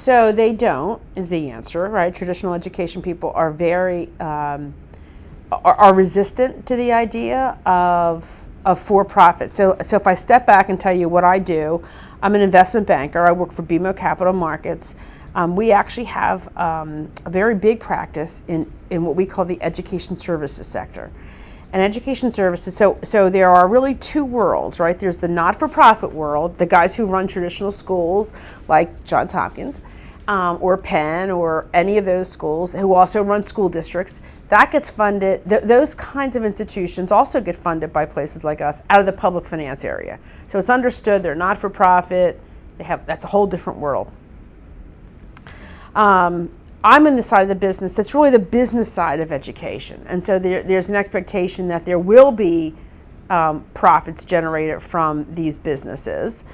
So they don't, is the answer, right? Traditional education people are very, are resistant to the idea of for-profit. So if I step back and tell you what I do, I'm an investment banker. I work for BMO Capital Markets. We actually have a very big practice in what we call the education services sector. And education services, so there are really two worlds, right? There's the not-for-profit world, the guys who run traditional schools like Johns Hopkins, or Penn, or any of those schools, who also run school districts. That gets funded, those kinds of institutions also get funded by places like us out of the public finance area. So it's understood they're not-for-profit, that's a whole different world. I'm in the side of the business that's really the business side of education. And so there's an expectation that there will be profits generated from these businesses.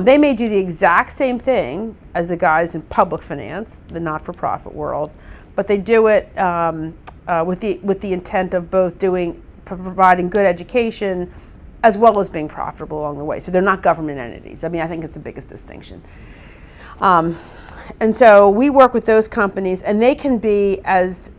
They may do the exact same thing as the guys in public finance, the not-for-profit world, but they do it with the intent of both providing good education as well as being profitable along the way. So they're not government entities. I mean, I think it's the biggest distinction. And so we work with those companies, and they can be as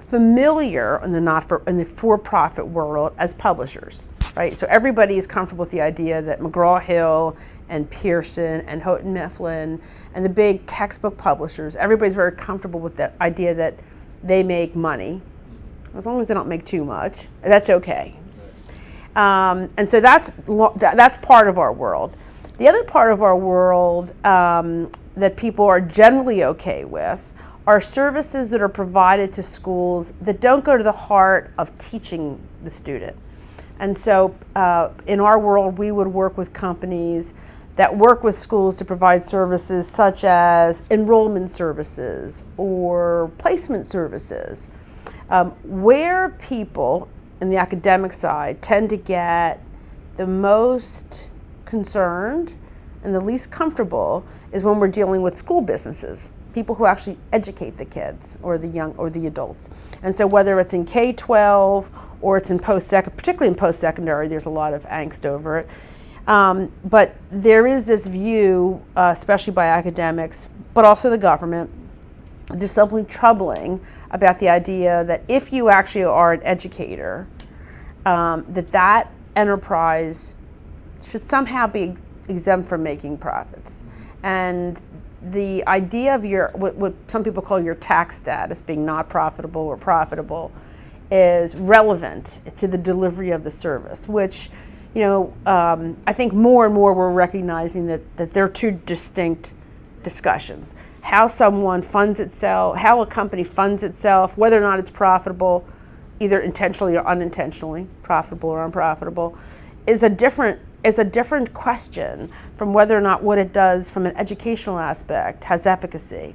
familiar in the for-profit world as publishers, right? So everybody is comfortable with the idea that McGraw-Hill and Pearson and Houghton Mifflin and the big textbook publishers, everybody's very comfortable with the idea that they make money, as long as they don't make too much. That's okay. And so that's part of our world. The other part of our world that people are generally okay with are services that are provided to schools that don't go to the heart of teaching the student. And so in our world, we would work with companies that work with schools to provide services such as enrollment services or placement services, where people in the academic side tend to get the most concerned and the least comfortable is when we're dealing with school businesses, people who actually educate the kids or the young or the adults. And so whether it's in K-12 or it's in particularly in post-secondary, there's a lot of angst over it. But there is this view, especially by academics, but also the government, there's something troubling about the idea that if you actually are an educator, that enterprise should somehow be exempt from making profits. And the idea of what some people call your tax status being not profitable or profitable is relevant to the delivery of the service, which, I think more and more we're recognizing that there are two distinct discussions. How someone funds itself, how a company funds itself, whether or not it's profitable, either intentionally or unintentionally, profitable or unprofitable, is a different question from whether or not what it does from an educational aspect has efficacy.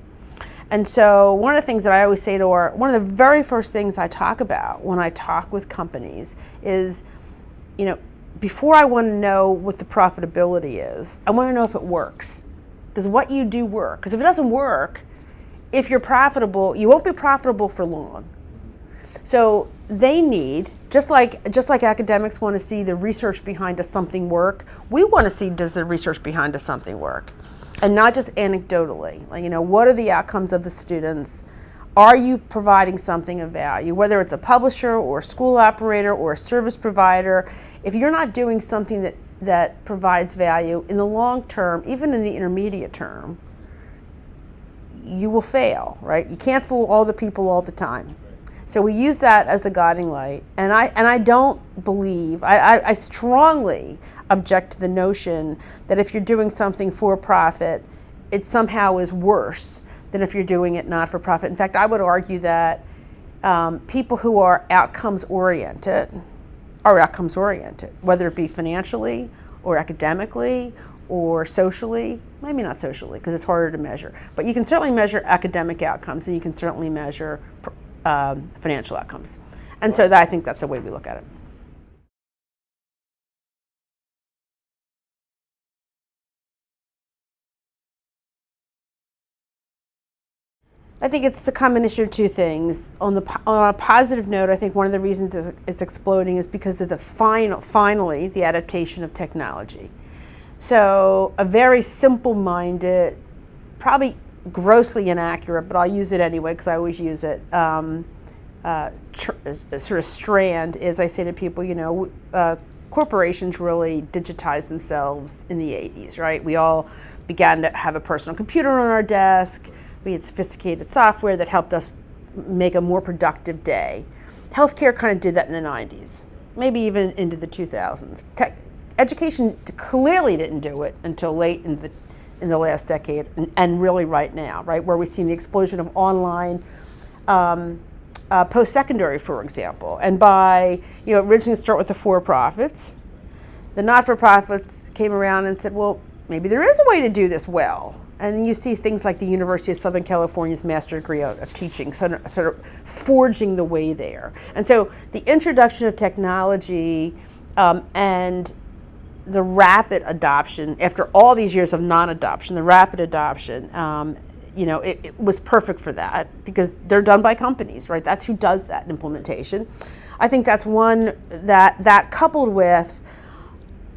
And so one of the things that I always say one of the very first things I talk about when I talk with companies is, before I want to know what the profitability is, I want to know if it works. Does what you do work? Because if it doesn't work, if you're profitable, you won't be profitable for long. So they need, just like academics want to see the research behind does something work, we want to see does the research behind does something work, and not just anecdotally. Like, what are the outcomes of the students? Are you providing something of value? Whether it's a publisher or a school operator or a service provider, if you're not doing something that provides value in the long term, even in the intermediate term, you will fail, right? You can't fool all the people all the time. So we use that as the guiding light, and I don't believe, I strongly object to the notion that if you're doing something for profit, it somehow is worse than if you're doing it not for profit. In fact, I would argue that people who are outcomes oriented are outcomes oriented, whether it be financially or academically or socially, maybe not socially because it's harder to measure, but you can certainly measure academic outcomes and you can certainly measure financial outcomes. And so I think that's the way we look at it. I think it's the combination of two things. On a positive note, I think one of the reasons it's exploding is because of finally the adaptation of technology. So a very simple-minded, probably grossly inaccurate, but I'll use it anyway because I always use it. Sort of strand is I say to people, corporations really digitized themselves in the 80s, right? We all began to have a personal computer on our desk. We had sophisticated software that helped us make a more productive day. Healthcare kind of did that in the 90s, maybe even into the 2000s. Education clearly didn't do it until late in the last decade, and really right now, right, where we've seen the explosion of online post-secondary, for example. And by, originally start with the for-profits, the not-for-profits came around and said, well, maybe there is a way to do this well. And then you see things like the University of Southern California's Master Degree of Teaching sort of forging the way there. And so the introduction of technology and the rapid adoption, after all these years of non-adoption, the rapid adoption, it was perfect for that because they're done by companies, right? That's who does that implementation. I think that's one that coupled with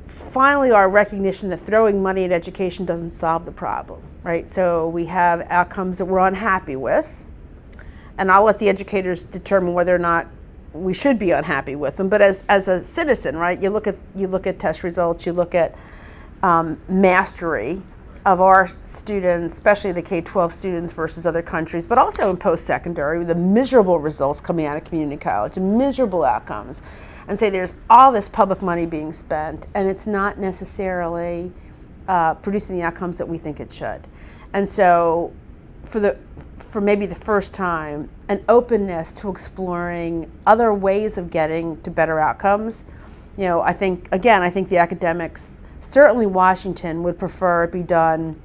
finally our recognition that throwing money at education doesn't solve the problem, right? So we have outcomes that we're unhappy with, and I'll let the educators determine whether or not we should be unhappy with them. But as a citizen, right, you look at test results, you look at mastery of our students, especially the K-12 students versus other countries, but also in post-secondary, the miserable results coming out of community college, miserable outcomes, and say there's all this public money being spent, and it's not necessarily producing the outcomes that we think it should. And so for maybe the first time, an openness to exploring other ways of getting to better outcomes. I think the academics, certainly Washington, would prefer it be done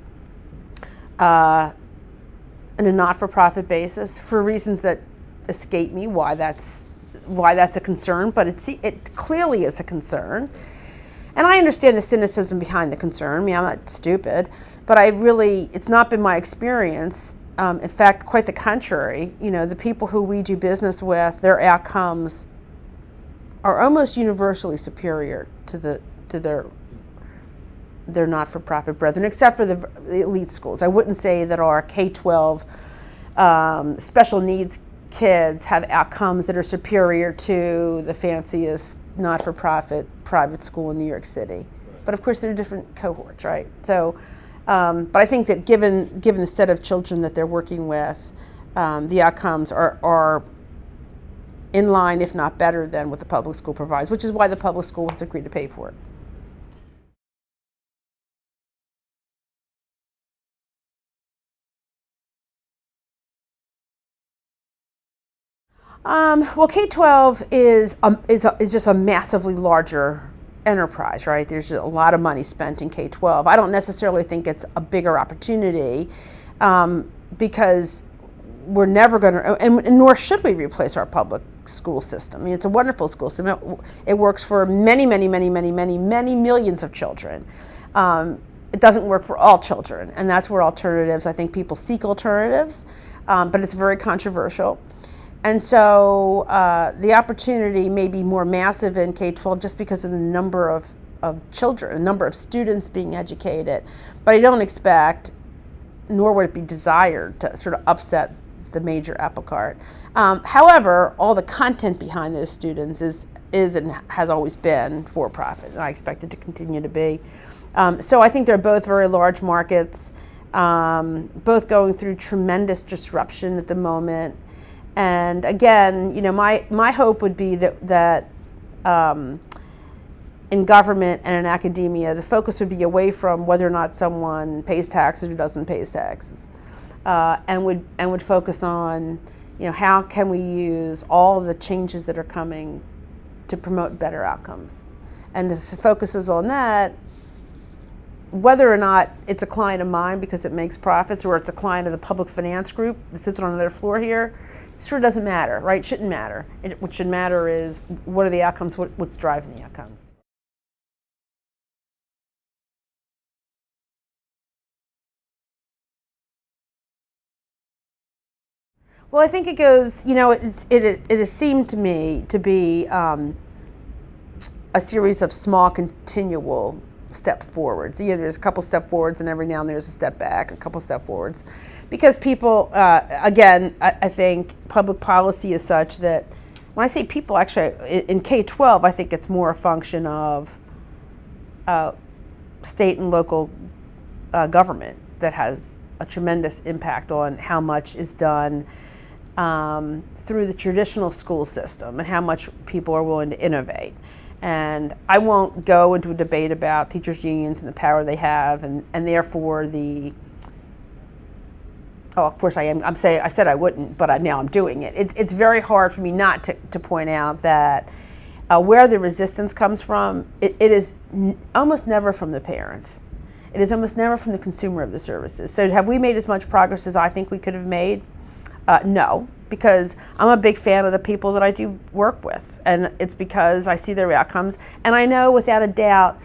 in a not-for-profit basis for reasons that escape me why that's a concern, but it clearly is a concern. And I understand the cynicism behind the concern. I mean, I'm not stupid, but it's not been my experience. In fact, quite the contrary. The people who we do business with, their outcomes are almost universally superior to their not-for-profit brethren, except for the elite schools. I wouldn't say that our K-12 special needs kids have outcomes that are superior to the fanciest not-for-profit private school in New York City. Right. But of course, they're different cohorts, right? So, but I think that given the set of children that they're working with, the outcomes are in line, if not better, than what the public school provides, which is why the public school has agreed to pay for it. Well, K-12 is just a massively larger enterprise, right? There's a lot of money spent in K-12. I don't necessarily think it's a bigger opportunity because we're never going to, and nor should we replace our public school system. I mean, it's a wonderful school system. It works for many, many, many, many, many, many millions of children. It doesn't work for all children, and that's where alternatives, I think people seek alternatives, but it's very controversial. And so the opportunity may be more massive in K-12 just because of the number of children, a number of students being educated. But I don't expect, nor would it be desired, to sort of upset the major apple cart. However, all the content behind those students is and has always been for-profit, and I expect it to continue to be. So I think they're both very large markets, both going through tremendous disruption at the moment. And again, my hope would be that in government and in academia, the focus would be away from whether or not someone pays taxes or doesn't pay taxes, and would focus on, how can we use all of the changes that are coming to promote better outcomes. And if the focus is on that, whether or not it's a client of mine because it makes profits or it's a client of the public finance group that sits on their floor here, sure doesn't matter, right? Shouldn't matter. What should matter is what are the outcomes, what's driving the outcomes. Well, I think it goes, it has seemed to me to be a series of small continual step forwards. There's a couple step forwards, and every now and then there's a step back, a couple step forwards, because people, again, I think public policy is such that when I say people, actually in K-12, I think it's more a function of state and local government that has a tremendous impact on how much is done through the traditional school system and how much people are willing to innovate. And I won't go into a debate about teachers' unions and the power they have, and therefore of course I am. I said I wouldn't, but now I'm doing it. It's very hard for me not to point out that where the resistance comes from, it is almost never from the parents. It is almost never from the consumer of the services. So have we made as much progress as I think we could have made? No, because I'm a big fan of the people that I do work with, and it's because I see their outcomes, and I know without a doubt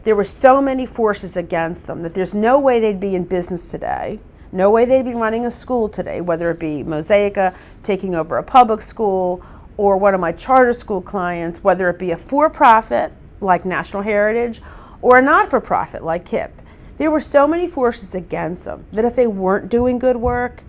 there were so many forces against them that there's no way they'd be in business today, no way they'd be running a school today, whether it be Mosaica taking over a public school or one of my charter school clients, whether it be a for-profit like National Heritage or a not-for-profit like KIPP. There were so many forces against them that if they weren't doing good work,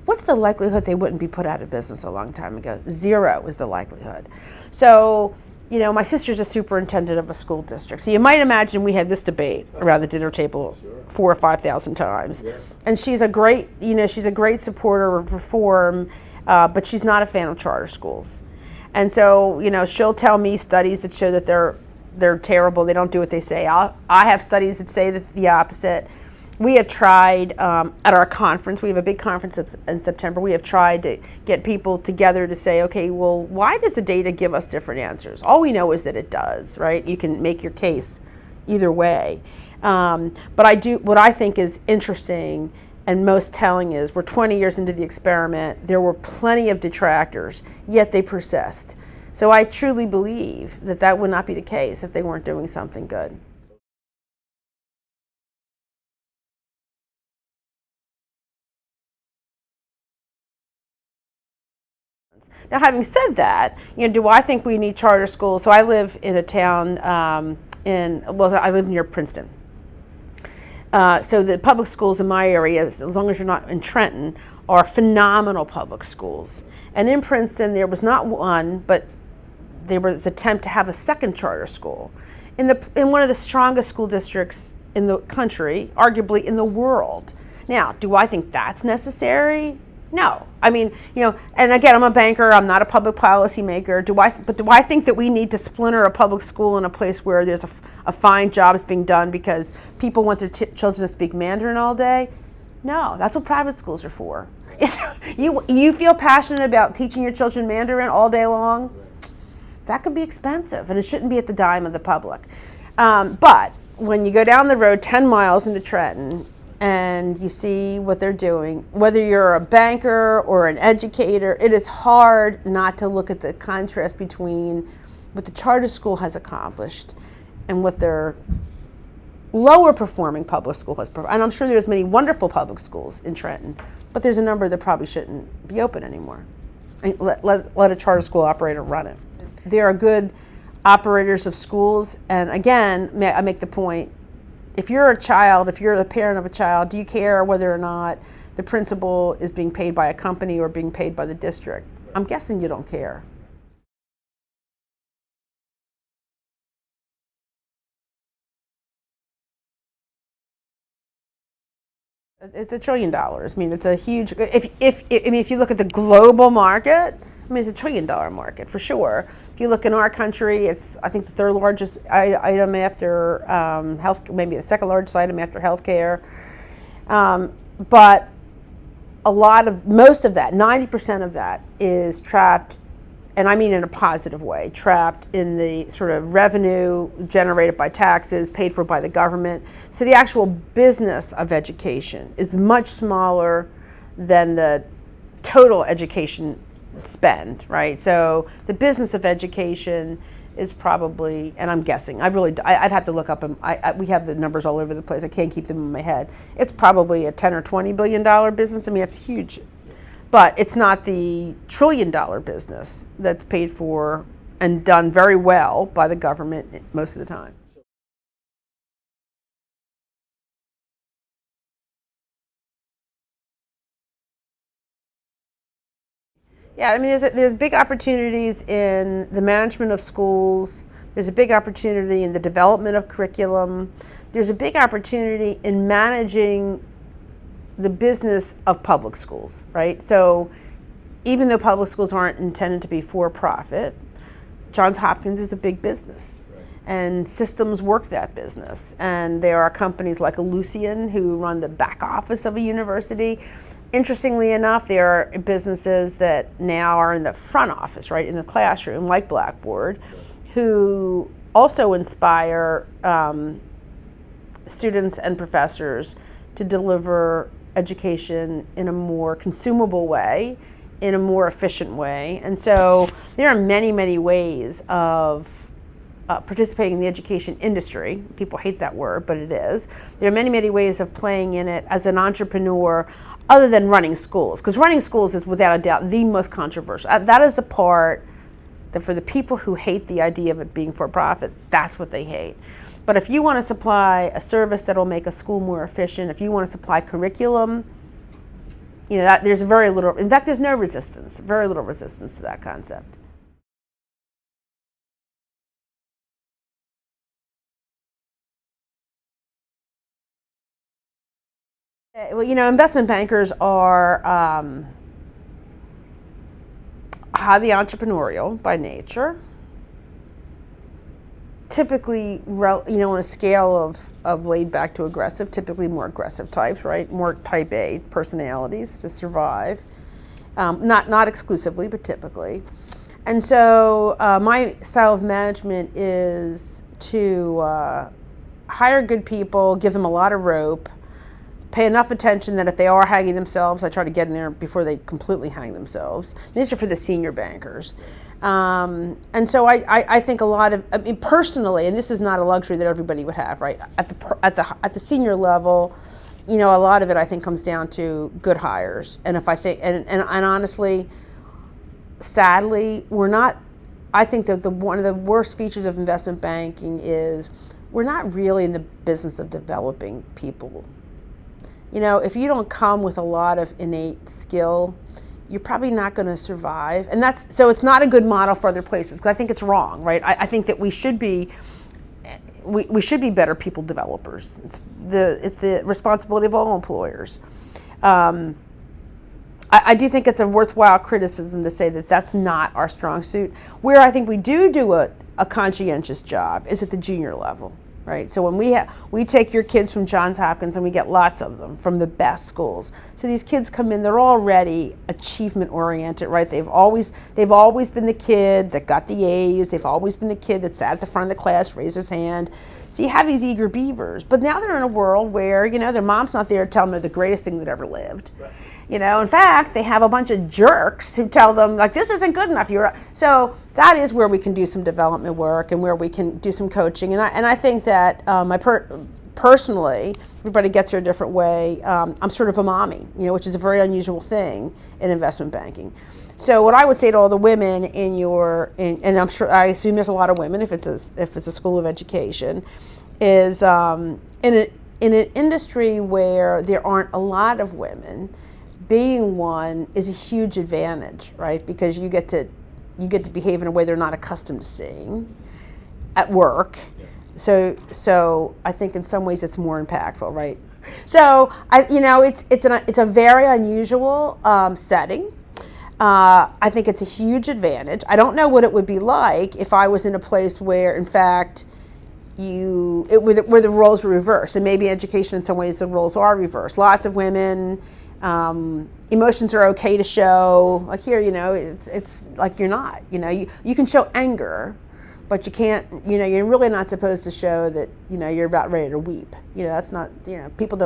what's the likelihood they wouldn't be put out of business a long time ago? Zero is the likelihood. So, my sister's a superintendent of a school district. So you might imagine we had this debate around the dinner table 4,000 or 5,000 times. Yes. And she's a great supporter of reform, but she's not a fan of charter schools. And so, she'll tell me studies that show that they're terrible. They don't do what they say. I have studies that say that the opposite. We have tried at our conference, we have a big conference in September, we have tried to get people together to say, okay, well, why does the data give us different answers? All we know is that it does, right? You can make your case either way. But what I think is interesting and most telling is we're 20 years into the experiment, there were plenty of detractors, yet they persist. So I truly believe that would not be the case if they weren't doing something good. Now, having said that, do I think we need charter schools? So I live in a town I live near Princeton. So the public schools in my area, as long as you're not in Trenton, are phenomenal public schools. And in Princeton, there was not one, but there was an attempt to have a second charter school in one of the strongest school districts in the country, arguably in the world. Now, do I think that's necessary? No. I mean, and again, I'm a banker, I'm not a public policy maker. Do I think that we need to splinter a public school in a place where there's a fine job is being done because people want their children to speak Mandarin all day? No, that's what private schools are for. You feel passionate about teaching your children Mandarin all day long? That could be expensive, and it shouldn't be at the dime of the public. But when you go down the road 10 miles into Trenton, and you see what they're doing, whether you're a banker or an educator, it is hard not to look at the contrast between what the charter school has accomplished and what their lower performing public school has provided. And I'm sure there's many wonderful public schools in Trenton, but there's a number that probably shouldn't be open anymore. And let a charter school operator run it. There are good operators of schools, and again, I make the point, if you're a child, if you're the parent of a child, do you care whether or not the principal is being paid by a company or being paid by the district? I'm guessing you don't care. It's $1 trillion. I mean, it's a huge. If you look at the global market, it's $1 trillion market for sure. If you look in our country, it's I think the third largest item after health, maybe the second largest item after healthcare. But most of that, 90% of that, is trapped, and I mean in a positive way, trapped in the sort of revenue generated by taxes, paid for by the government. So the actual business of education is much smaller than the total education spend, right? So the business of education is probably, and I'm guessing, I'd have to look up them. We have the numbers all over the place. I can't keep them in my head. It's probably a $10 or $20 billion business. I mean, it's huge. But it's not the $1 trillion business that's paid for and done very well by the government most of the time. Yeah, I mean, there's big opportunities in the management of schools. There's a big opportunity in the development of curriculum. There's a big opportunity in managing the business of public schools, right? So even though public schools aren't intended to be for-profit, Johns Hopkins is a big business. Right. And systems work that business. And there are companies like Ellucian who run the back office of a university. Interestingly enough, there are businesses that now are in the front office, right, in the classroom, like Blackboard, who also inspire students and professors to deliver education in a more consumable way, in a more efficient way. And so there are many, many ways of participating in the education industry. People hate that word, but it is. There are many, many ways of playing in it as an entrepreneur other than running schools. Because running schools is without a doubt the most controversial. That is the part that for the people who hate the idea of it being for profit, that's what they hate. But if you want to supply a service that will make a school more efficient, if you want to supply curriculum, you know, there's very little, in fact, there's no resistance, very little resistance to that concept. Well, you know, investment bankers are highly entrepreneurial by nature. Typically, you know, on a scale of laid back to aggressive, typically more aggressive types, right? More type A personalities to survive. Not exclusively, but typically. And so my style of management is to hire good people, give them a lot of rope, pay enough attention that if they are hanging themselves, I try to get in there before they completely hang themselves. These are for the senior bankers. And so I think a lot of, I mean, personally, and this is not a luxury that everybody would have, right? At the senior level, you know, a lot of it I think comes down to good hires. And if I think, and honestly, sadly, we're not. I think that one of the worst features of investment banking is we're not really in the business of developing people. You know, if you don't come with a lot of innate skill, you're probably not going to survive. And so it's not a good model for other places, because I think it's wrong, right? I think that we should be better people developers. It's the responsibility of all employers. I do think it's a worthwhile criticism to say that that's not our strong suit. Where I think we do a conscientious job is at the junior level. Right, so when we take your kids from Johns Hopkins, and we get lots of them from the best schools. So these kids come in, they're already achievement oriented, right? They've always been the kid that got the A's. They've always been the kid that sat at the front of the class, raised his hand. So you have these eager beavers, but now they're in a world where, you know, their mom's not there to tell them they're the greatest thing that ever lived. Right. You know, in fact, they have a bunch of jerks who tell them, like, this isn't good enough. So that is where we can do some development work and where we can do some coaching. And I think that personally, everybody gets here a different way. I'm sort of a mommy, you know, which is a very unusual thing in investment banking. So what I would say to all the women and I'm sure, I assume there's a lot of women if it's a school of education, is in an industry where there aren't a lot of women, being one is a huge advantage, right? Because you get to behave in a way they're not accustomed to seeing at work. Yeah. So I think in some ways it's more impactful, right? So it's a very unusual setting. I think it's a huge advantage. I don't know what it would be like if I was in a place where, in fact, where the roles were reversed, and maybe education in some ways the roles are reversed. Lots of women. Emotions are okay to show. Like here, you know, it's like you're not. You know, you can show anger, but you can't. You know, you're really not supposed to show that. You know, you're about ready to weep. You know, that's not. You know, people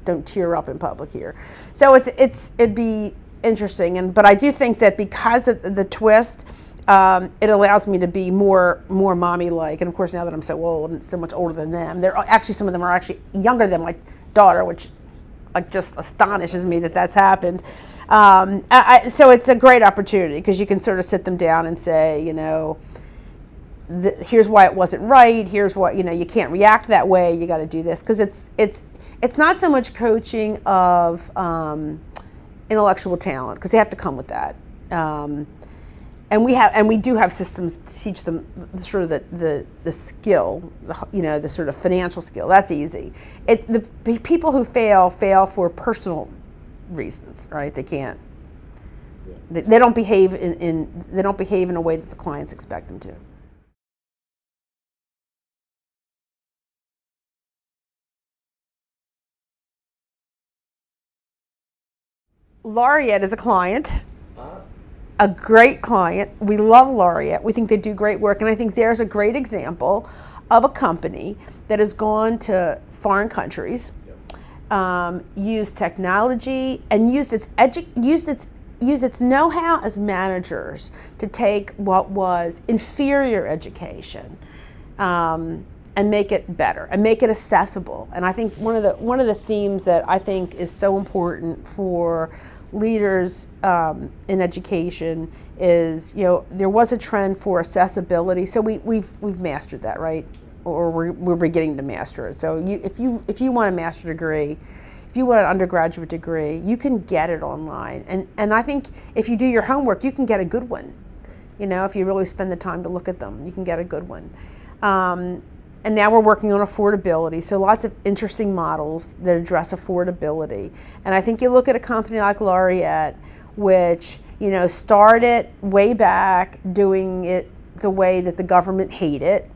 don't tear up in public here. So it'd be interesting. But I do think that because of the twist, it allows me to be more mommy-like. And of course, now that I'm so old and so much older than them, some of them are actually younger than my daughter, which just astonishes me that that's happened. So it's a great opportunity because you can sort of sit them down and say, you know, here's why it wasn't right. Here's what, you know, you can't react that way. You got to do this, because it's not so much coaching of intellectual talent, because they have to come with that. And we do have systems to teach them sort of the skill, the sort of financial skill. That's easy. The people who fail for personal reasons, right? They can't. They don't behave they don't behave in a way that the clients expect them to. Laureate is a client. A great client. We love Laureate. We think they do great work, and I think there's a great example of a company that has gone to foreign countries, used technology, and used its know-how as managers to take what was inferior education and make it better and make it accessible. And I think one of the themes that I think is so important for leaders in education is, there was a trend for accessibility. So we've mastered that, right? Or we're beginning to master it. So if you want a master's degree, if you want an undergraduate degree, you can get it online. And I think if you do your homework, you can get a good one. If you really spend the time to look at them, you can get a good one. And now we're working on affordability, so lots of interesting models that address affordability. And I think you look at a company like Laureate, which started way back doing it the way that the government hated,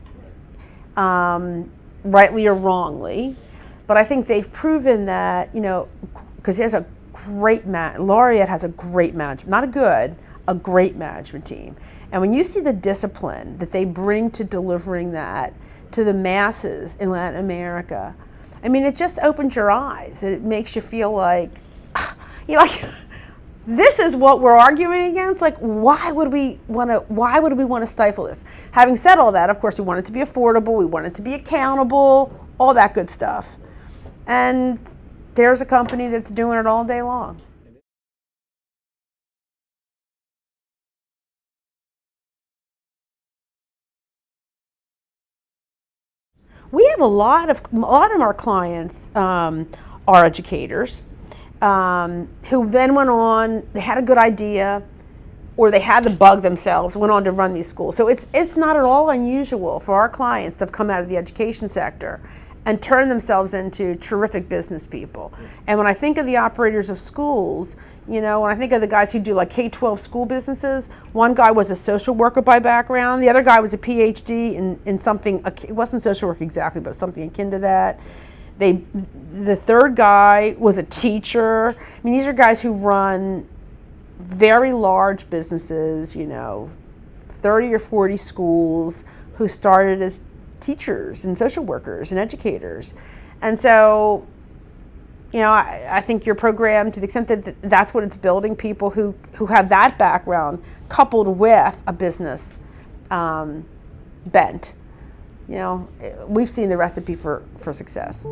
rightly or wrongly. But I think they've proven that, because there's a great Laureate has a great management, not a great management team. And when you see the discipline that they bring to delivering that to the masses in Latin America, I mean, it just opens your eyes. It makes you feel like, this is what we're arguing against. Like, why would we want to stifle this? Having said all that, of course, we want it to be affordable. We want it to be accountable, all that good stuff. And there's a company that's doing it all day long. We have a lot of our clients are educators who then went on. They had a good idea, or they had the bug themselves, went on to run these schools. So it's not at all unusual for our clients to have come out of the education sector and turn themselves into terrific business people. And when I think of the operators of schools, when I think of the guys who do like K-12 school businesses, one guy was a social worker by background, the other guy was a PhD in something, it wasn't social work exactly, but something akin to that. The third guy was a teacher. I mean, these are guys who run very large businesses, 30 or 40 schools, who started as teachers and social workers and educators. And so, I think your program, to the extent that that's what it's building, people who have that background coupled with a business bent, we've seen the recipe for success.